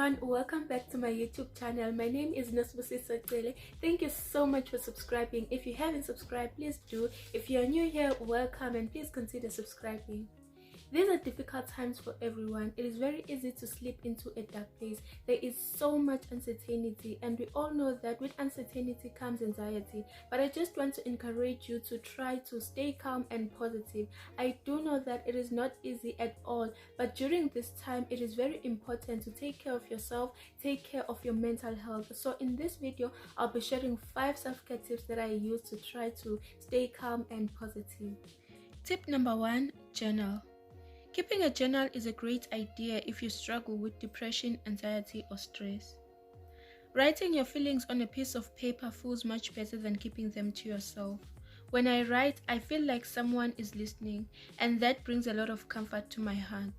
everyone, welcome back to my YouTube channel. My name is Nosbusiso Cele. Thank you so much for subscribing. If you haven't subscribed, please do. If you're new here, welcome and please consider subscribing. These are difficult times for everyone. It is very easy to slip into a dark place. There is so much uncertainty, and we all know that with uncertainty comes anxiety. But I just want to encourage you to try to stay calm and positive. I do know that it is not easy at all, but during this time it is very important to take care of yourself, take care of your mental health. So in this video, I'll be sharing 5 self-care tips that I use to try to stay calm and positive. Tip number 1, journal. Keeping a journal is a great idea if you struggle with depression, anxiety, or stress. Writing your feelings on a piece of paper feels much better than keeping them to yourself. When I write, I feel like someone is listening, and that brings a lot of comfort to my heart.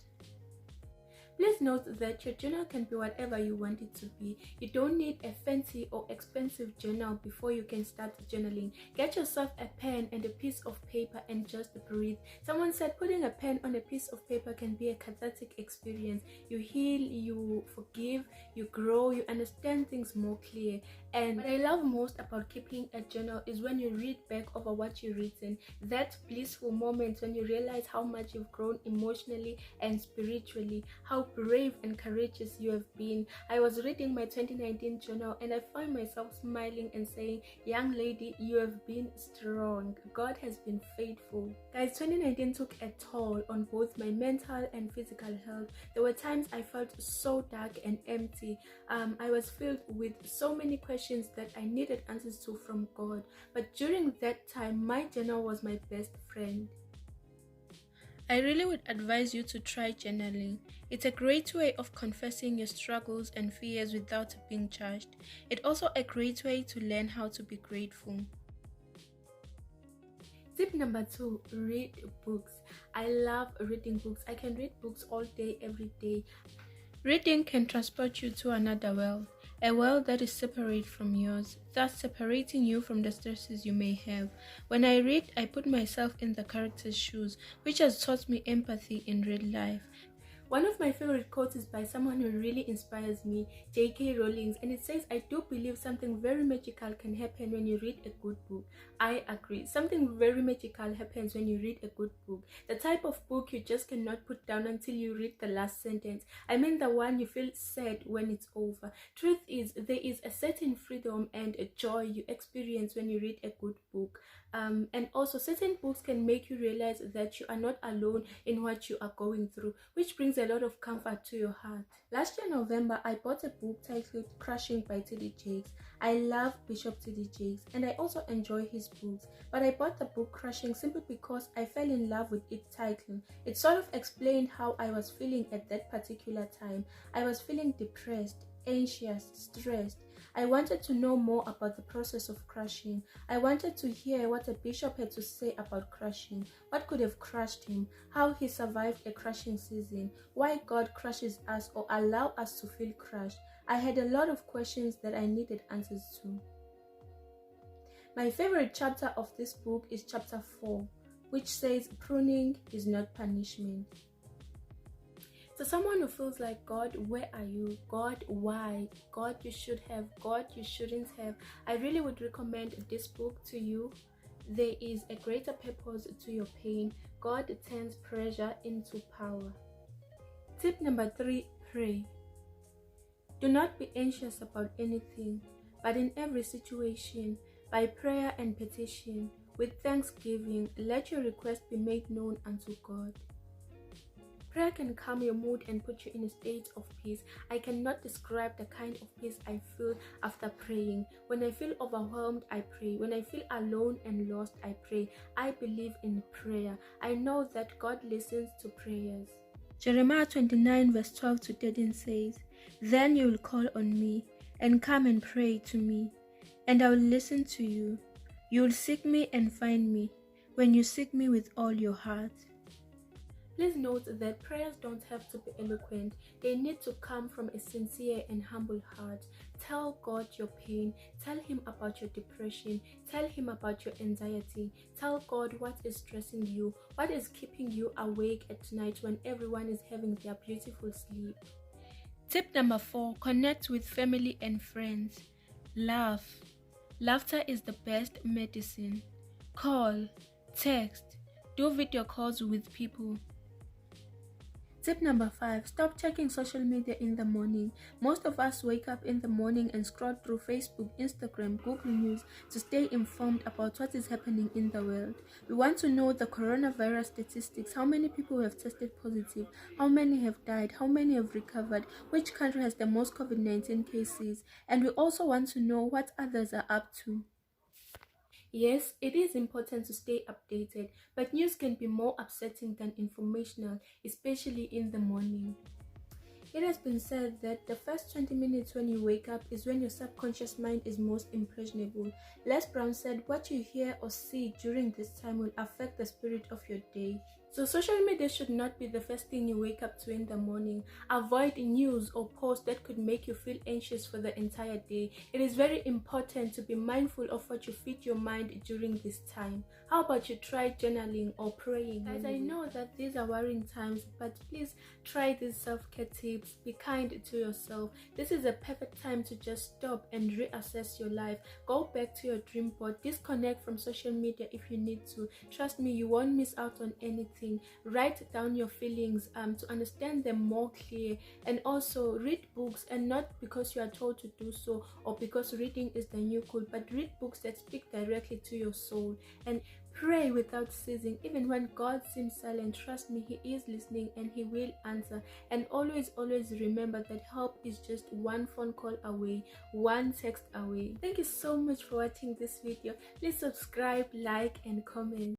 Please note that your journal can be whatever you want it to be. You don't need a fancy or expensive journal before you can start journaling. Get yourself a pen and a piece of paper and just breathe. Someone said putting a pen on a piece of paper can be a cathartic experience. You heal, you forgive, you grow, you understand things more clear. And what I love most about keeping a journal is when you read back over what you've written. That blissful moment when you realize how much you've grown emotionally and spiritually, how brave and courageous you have been. I was reading my 2019 journal and I found myself smiling and saying, young lady, you have been strong. God has been faithful. Guys, 2019 took a toll on both my mental and physical health. There were times I felt so dark and empty. I was filled with so many questions that I needed answers to from God. But during that time, my journal was my best friend. I really would advise you to try journaling. It's a great way of confessing your struggles and fears without being judged. It's also a great way to learn how to be grateful. Tip number 2, read books. I love reading books. I can read books all day, every day. Reading can transport you to another world, a world that is separate from yours, thus separating you from the stresses you may have. When I read, I put myself in the character's shoes, which has taught me empathy in real life. One of my favorite quotes is by someone who really inspires me, J.K. Rowling, and it says, I do believe something very magical can happen when you read a good book. I agree. Something very magical happens when you read a good book. The type of book you just cannot put down until you read the last sentence. I mean the one you feel sad when it's over. Truth is, there is a certain freedom and a joy you experience when you read a good book. And also certain books can make you realize that you are not alone in what you are going through, which brings a lot of comfort to your heart. Last year November, I bought a book titled Crushing by T.D. Jakes. I love Bishop T.D. Jakes and I also enjoy his books, but I bought the book Crushing simply because I fell in love with its title. It sort of explained how I was feeling at that particular time. I was feeling depressed, anxious, stressed. I wanted to know more about the process of crushing. I wanted to hear what a bishop had to say about crushing, what could have crushed him, how he survived a crushing season, why God crushes us or allow us to feel crushed. I had a lot of questions that I needed answers to. My favorite chapter of this book is chapter 4, which says pruning is not punishment. So someone who feels like, God, where are you? God, why? God, you should have. God, you shouldn't have. I really would recommend this book to you. There is a greater purpose to your pain. God turns pressure into power. Tip number 3, pray. Do not be anxious about anything, but in every situation, by prayer and petition, with thanksgiving, let your request be made known unto God. Prayer can calm your mood and put you in a state of peace. I cannot describe the kind of peace I feel after praying. When I feel overwhelmed, I pray. When I feel alone and lost, I pray. I believe in prayer. I know that God listens to prayers. Jeremiah 29 verse 12 to 13 says, Then you will call on me and come and pray to me, and I will listen to you. You will seek me and find me when you seek me with all your heart. Please note that prayers don't have to be eloquent. They need to come from a sincere and humble heart. Tell God your pain. Tell Him about your depression. Tell Him about your anxiety. Tell God what is stressing you, what is keeping you awake at night when everyone is having their beautiful sleep. Tip number 4, connect with family and friends. Laugh. Laughter is the best medicine. Call, text, do video calls with people. Tip number 5, stop checking social media in the morning. Most of us wake up in the morning and scroll through Facebook, Instagram, Google News to stay informed about what is happening in the world. We want to know the coronavirus statistics, how many people have tested positive, how many have died, how many have recovered, which country has the most COVID-19 cases, and we also want to know what others are up to. Yes, it is important to stay updated, but news can be more upsetting than informational, especially in the morning. It has been said that the first 20 minutes when you wake up is when your subconscious mind is most impressionable. Les Brown said, what you hear or see during this time will affect the spirit of your day. So social media should not be the first thing you wake up to in the morning. Avoid news or posts that could make you feel anxious for the entire day. It is very important to be mindful of what you feed your mind during this time. How about you try journaling or praying? Guys, I know that these are worrying times, but please try these self-care tips. Be kind to yourself. This is a perfect time to just stop and reassess your life. Go back to your dream board. Disconnect from social media if you need to. Trust me, you won't miss out on anything. Write down your feelings to understand them more clear, and also read books, and not because you are told to do so or because reading is the new cool, but read books that speak directly to your soul, and pray without ceasing. Even when God seems silent, trust me, he is listening and he will answer. And always remember that help is just one phone call away, one text away. Thank you so much for watching this video. Please subscribe, like and comment.